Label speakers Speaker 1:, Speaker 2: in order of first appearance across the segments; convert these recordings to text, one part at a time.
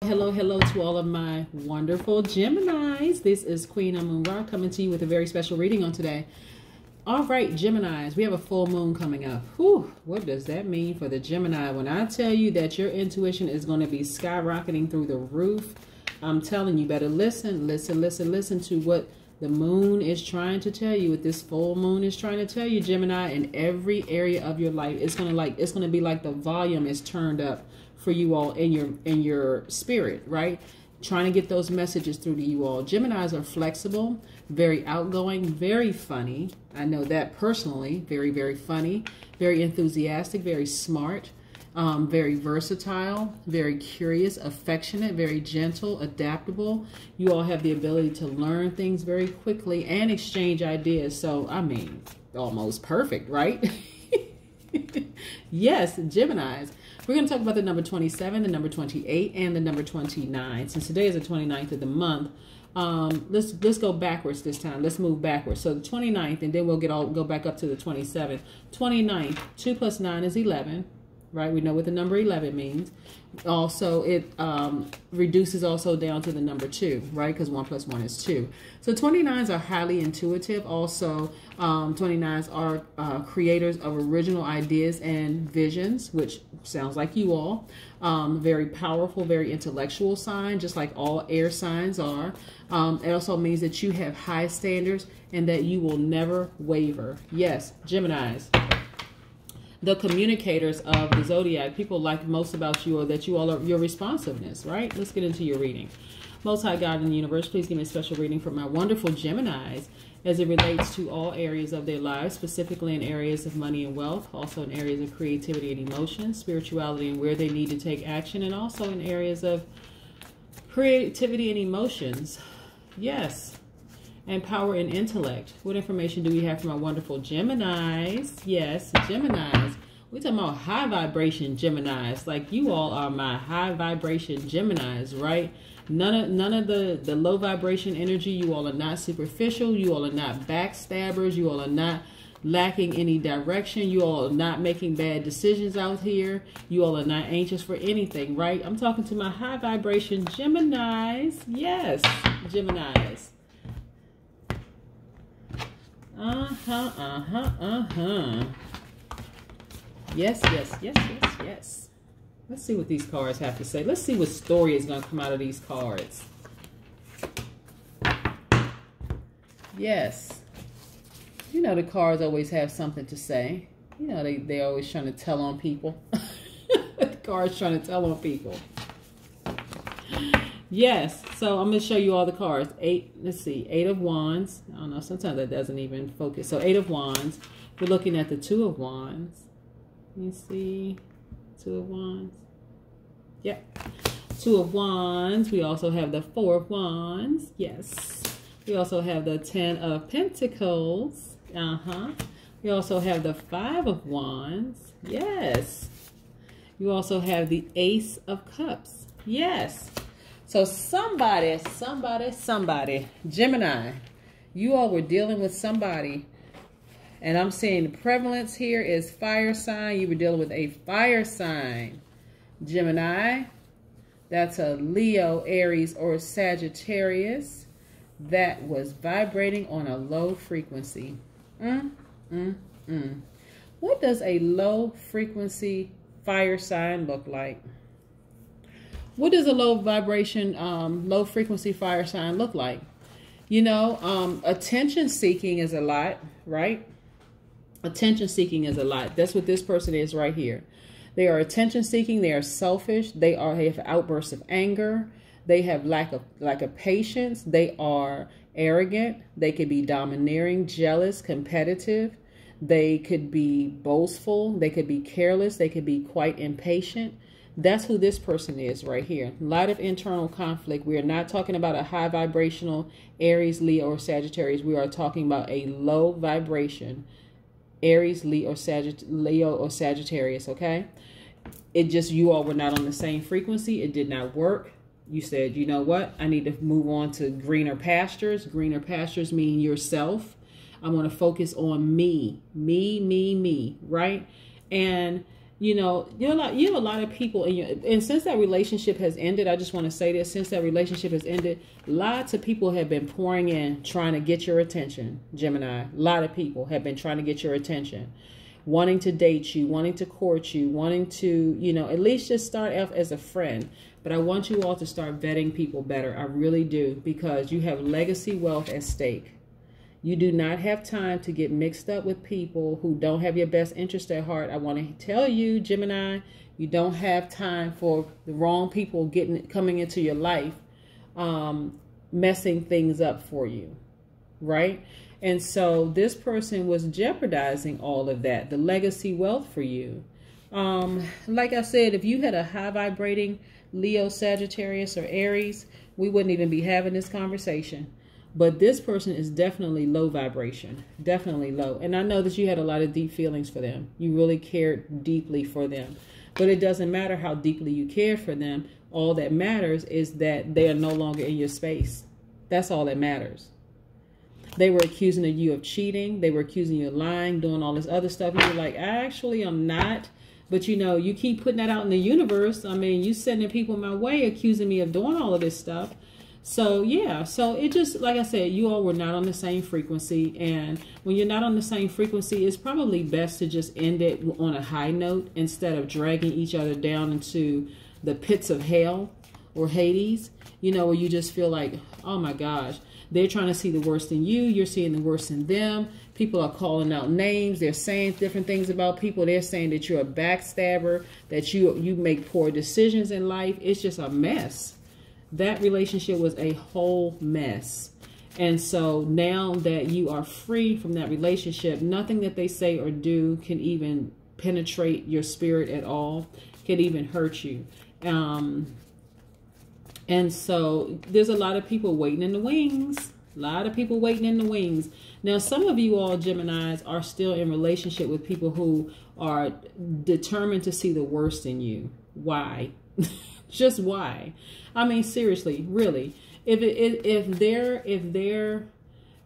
Speaker 1: Hello, hello to all of my wonderful Geminis. This is Queen Amun Ra coming to you with a very special reading on today. All right, Geminis, we have a full moon coming up. Whew, what does that mean for the Gemini? When I tell you that your intuition is going to be skyrocketing through the roof, I'm telling you, better listen to what the moon is trying to tell you, what this full moon is trying to tell you, Gemini, in every area of your life. It's going to be like the volume is turned up for you all in your spirit, right? Trying to get those messages through to you all. Geminis are flexible, very outgoing, very funny. I know that personally. Very, very funny, very enthusiastic, very smart, very versatile, very curious, affectionate, very gentle, adaptable. You all have the ability to learn things very quickly and exchange ideas. So, I mean, almost perfect, right? Yes, Geminis. We're going to talk about the number 27, the number 28, and the number 29. Since today is the 29th of the month, let's go backwards this time. Let's move backwards. So the 29th, and then we'll go back up to the 27th. 29th, 2 plus 9 is 11, right? We know what the number 11 means. Also, it reduces also down to the number 2, right? Because 1 plus 1 is 2. So 29s are highly intuitive. Also, 29s are creators of original ideas and visions, which sounds like you all. Very powerful, very intellectual sign, just like all air signs are. It also means that you have high standards and that you will never waver. Yes, Geminis. The communicators of the Zodiac, people like most about you, or that you all are your responsiveness, right? Let's get into your reading. Most High God in the universe, please give me a special reading for my wonderful Geminis as it relates to all areas of their lives, specifically in areas of money and wealth, also in areas of creativity and emotion, spirituality and where they need to take action, and also in areas of creativity and emotions. Yes. And power and intellect. What information do we have from our wonderful Geminis? Yes, Geminis. We're talking about high vibration Geminis. Like you all are my high vibration Geminis, right? None of the low vibration energy. You all are not superficial. You all are not backstabbers. You all are not lacking any direction. You all are not making bad decisions out here. You all are not anxious for anything, right? I'm talking to my high vibration Geminis. Yes, Geminis. Yes. Let's see what these cards have to say. Let's see what story is going to come out of these cards. Yes. You know the cards always have something to say. You know they always trying to tell on people. The cards trying to tell on people. Yes, so I'm going to show you all the cards. Let's see, 8 of Wands. I don't know, sometimes that doesn't even focus. So 8 of Wands. We're looking at the 2 of Wands. You see, 2 of Wands. Yep, 2 of Wands. We also have the 4 of Wands. Yes. We also have the 10 of Pentacles. We also have the 5 of Wands. Yes. You also have the Ace of Cups. Yes. So somebody, Gemini, you all were dealing with somebody, and I'm seeing the prevalence here is fire sign. You were dealing with a fire sign, Gemini. That's a Leo, Aries, or Sagittarius that was vibrating on a low frequency. What does a low frequency fire sign look like? What does a low vibration, low frequency fire sign look like? You know, attention seeking is a lot, right? Attention seeking is a lot. That's what this person is right here. They are attention seeking. They are selfish. They have outbursts of anger. They have lack of patience. They are arrogant. They could be domineering, jealous, competitive. They could be boastful. They could be careless. They could be quite impatient. That's who this person is right here. A lot of internal conflict. We are not talking about a high vibrational Aries, Leo, or Sagittarius. We are talking about a low vibration Aries, Leo, or Sagittarius, okay? It just, you all were not on the same frequency. It did not work. You said, you know what? I need to move on to greener pastures. Greener pastures mean yourself. I want to focus on me, right? And you know, you have a lot of people in your, and since that relationship has ended, I just want to say this, since that relationship has ended, lots of people have been pouring in, trying to get your attention, Gemini. A lot of people have been trying to get your attention, wanting to date you, wanting to court you, wanting to, you know, at least just start off as a friend. But I want you all to start vetting people better. I really do, because you have legacy wealth at stake. You do not have time to get mixed up with people who don't have your best interest at heart. I want to tell you, Gemini, you don't have time for the wrong people coming into your life, messing things up for you, right? And so this person was jeopardizing all of that, the legacy wealth for you. Like I said, if you had a high vibrating Leo, Sagittarius, or Aries, we wouldn't even be having this conversation. But this person is definitely low vibration, definitely low. And I know that you had a lot of deep feelings for them. You really cared deeply for them. But it doesn't matter how deeply you care for them. All that matters is that they are no longer in your space. That's all that matters. They were accusing you of cheating. They were accusing you of lying, doing all this other stuff. You were like, actually, I'm not. But, you know, you keep putting that out in the universe. I mean, you sending people my way accusing me of doing all of this stuff. So, yeah, so it just, like I said, you all were not on the same frequency. And when you're not on the same frequency, it's probably best to just end it on a high note instead of dragging each other down into the pits of hell or Hades, you know, where you just feel like, oh, my gosh, they're trying to see the worst in you. You're seeing the worst in them. People are calling out names. They're saying different things about people. They're saying that you're a backstabber, that you make poor decisions in life. It's just a mess. That relationship was a whole mess. And so now that you are free from that relationship, nothing that they say or do can even penetrate your spirit at all, can even hurt you. And so there's a lot of people waiting in the wings. A lot of people waiting in the wings. Now, some of you all, Geminis, are still in relationship with people who are determined to see the worst in you. Why? Just why? I mean, seriously, really. If their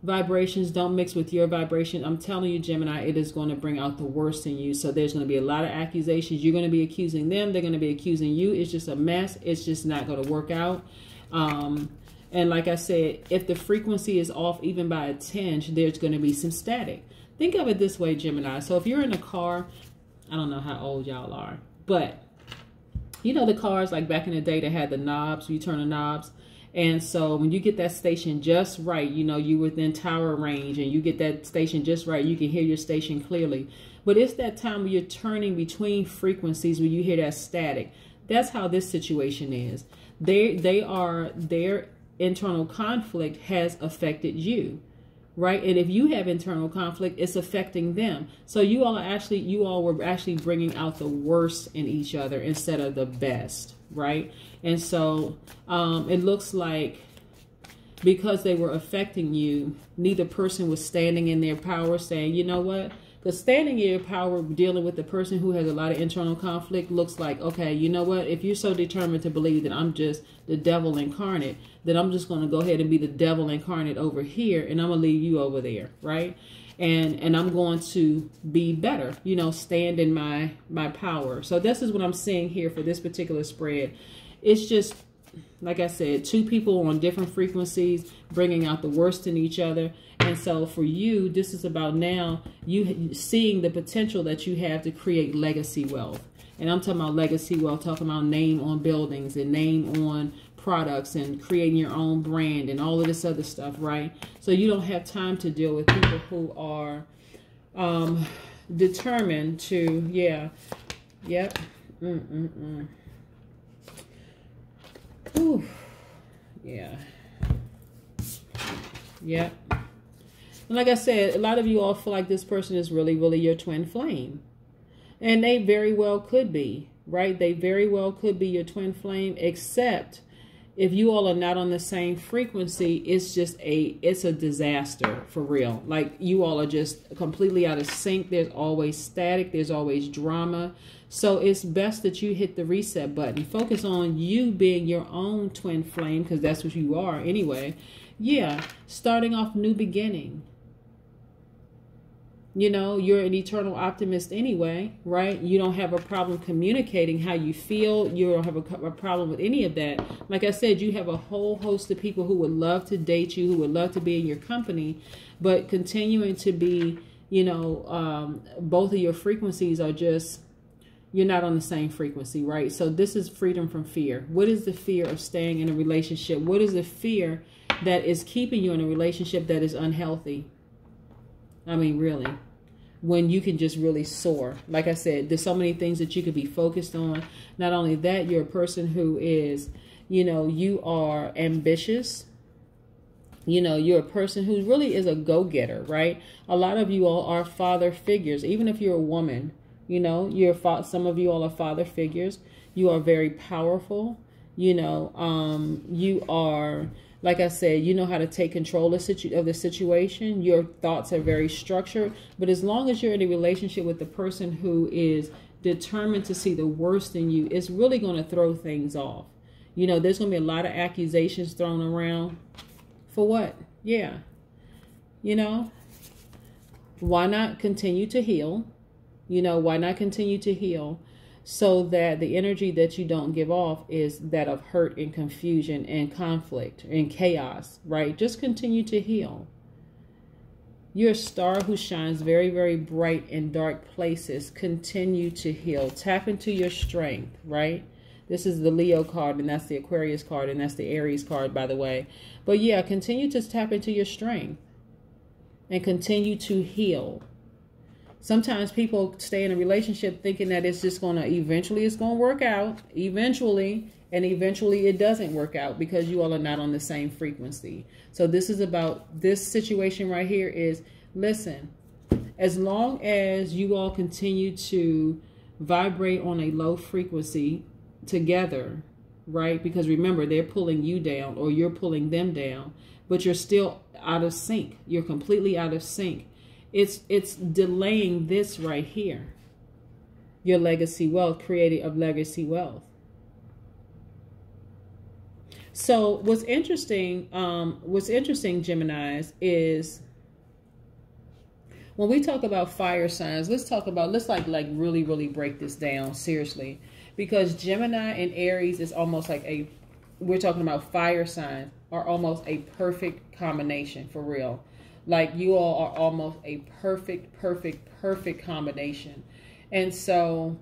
Speaker 1: vibrations don't mix with your vibration, I'm telling you, Gemini, it is going to bring out the worst in you. So there's going to be a lot of accusations. You're going to be accusing them. They're going to be accusing you. It's just a mess. It's just not going to work out. And like I said, if the frequency is off even by a tinge, there's going to be some static. Think of it this way, Gemini. So if you're in a car, I don't know how old y'all are, but you know the cars like back in the day that had the knobs, you turn the knobs. And so when you get that station just right, you know, you within tower range and you get that station just right, you can hear your station clearly. But it's that time when you're turning between frequencies where you hear that static. That's how this situation is. Their internal conflict has affected you, right? And if you have internal conflict, it's affecting them. So you all were actually bringing out the worst in each other instead of the best, right? And so it looks like because they were affecting you, neither person was standing in their power saying, you know what? Because standing in your power dealing with the person who has a lot of internal conflict looks like, okay, you know what? If you're so determined to believe that I'm just the devil incarnate, then I'm just going to go ahead and be the devil incarnate over here, and I'm going to leave you over there, right? And I'm going to be better, you know, stand in my power. So this is what I'm seeing here for this particular spread. It's just, like I said, two people on different frequencies bringing out the worst in each other. And so for you, this is about now you seeing the potential that you have to create legacy wealth. And I'm talking about legacy wealth, talking about name on buildings and name on products and creating your own brand and all of this other stuff, right? So you don't have time to deal with people who are determined to, Ooh, yeah. Yep. And like I said, a lot of you all feel like this person is really, really your twin flame. And they very well could be, right? They very well could be your twin flame, except if you all are not on the same frequency, it's a disaster for real. Like you all are just completely out of sync. There's always static. There's always drama. So it's best that you hit the reset button. Focus on you being your own twin flame, because that's what you are anyway. Yeah, starting off new beginning. You know, you're an eternal optimist anyway, right? You don't have a problem communicating how you feel. You don't have a problem with any of that. Like I said, you have a whole host of people who would love to date you, who would love to be in your company, but continuing to be, you know, both of your frequencies are just, you're not on the same frequency, right? So this is freedom from fear. What is the fear of staying in a relationship? What is the fear that is keeping you in a relationship that is unhealthy? I mean, really, when you can just really soar. Like I said, there's so many things that you could be focused on. Not only that, you're a person who is, you know, you are ambitious. You know, you're a person who really is a go-getter, right? A lot of you all are father figures. Even if you're a woman, you know, some of you all are father figures. You are very powerful. You know, you are, like I said, you know how to take control of the situation. Your thoughts are very structured. But as long as you're in a relationship with the person who is determined to see the worst in you, it's really going to throw things off. You know, there's going to be a lot of accusations thrown around. For what? Yeah. You know, why not continue to heal? You know, why not continue to heal? So that the energy that you don't give off is that of hurt and confusion and conflict and chaos, right? Just continue to heal. You're a star who shines very, very bright in dark places. Continue to heal. Tap into your strength, right? This is the Leo card, and that's the Aquarius card, and that's the Aries card, by the way. But yeah, continue to tap into your strength and continue to heal. Sometimes people stay in a relationship thinking that it's just going to, eventually it's going to work out. Eventually, and eventually it doesn't work out because you all are not on the same frequency. So this is about, this situation right here is, listen, as long as you all continue to vibrate on a low frequency together, right? Because remember, they're pulling you down or you're pulling them down, but you're still out of sync. You're completely out of sync. It's delaying this right here. Your legacy wealth, creating of legacy wealth. So what's interesting, Geminis, is when we talk about fire signs, let's really break this down seriously. Because Gemini and Aries is almost like we're talking about fire signs are almost a perfect combination, for real. Like, you all are almost a perfect combination. And so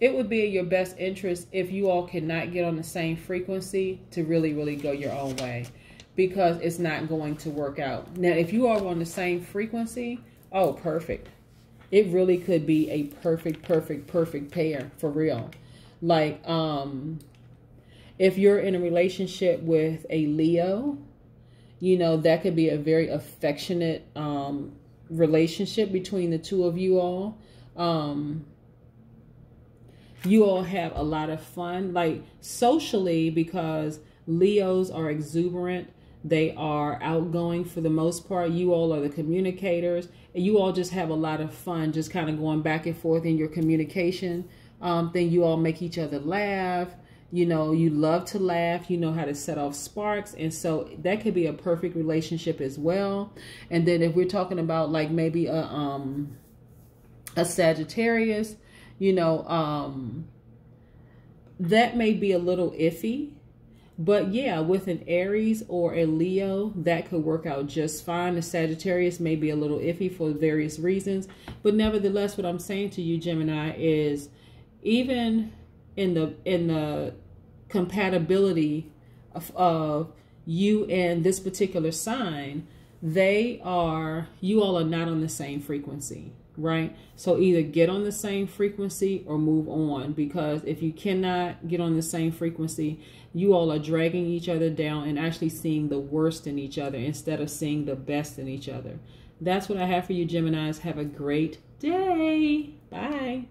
Speaker 1: it would be in your best interest if you all cannot get on the same frequency to really go your own way, because it's not going to work out. Now, if you are on the same frequency, oh, perfect. It really could be a perfect pair, for real. Like, if you're in a relationship with a Leo, you know, that could be a very affectionate relationship between the two of you all. You all have a lot of fun, like socially, because Leos are exuberant. They are outgoing for the most part. You all are the communicators. And you all just have a lot of fun, just kind of going back and forth in your communication. Then you all make each other laugh. You know, you love to laugh. You know how to set off sparks. And so that could be a perfect relationship as well. And then if we're talking about like maybe a Sagittarius, you know, that may be a little iffy. But yeah, with an Aries or a Leo, that could work out just fine. The Sagittarius may be a little iffy for various reasons. But nevertheless, what I'm saying to you, Gemini, is even in the compatibility of you and this particular sign, you all are not on the same frequency, right? So either get on the same frequency or move on, because if you cannot get on the same frequency, you all are dragging each other down and actually seeing the worst in each other instead of seeing the best in each other. That's what I have for you, Geminis. Have a great day. Bye.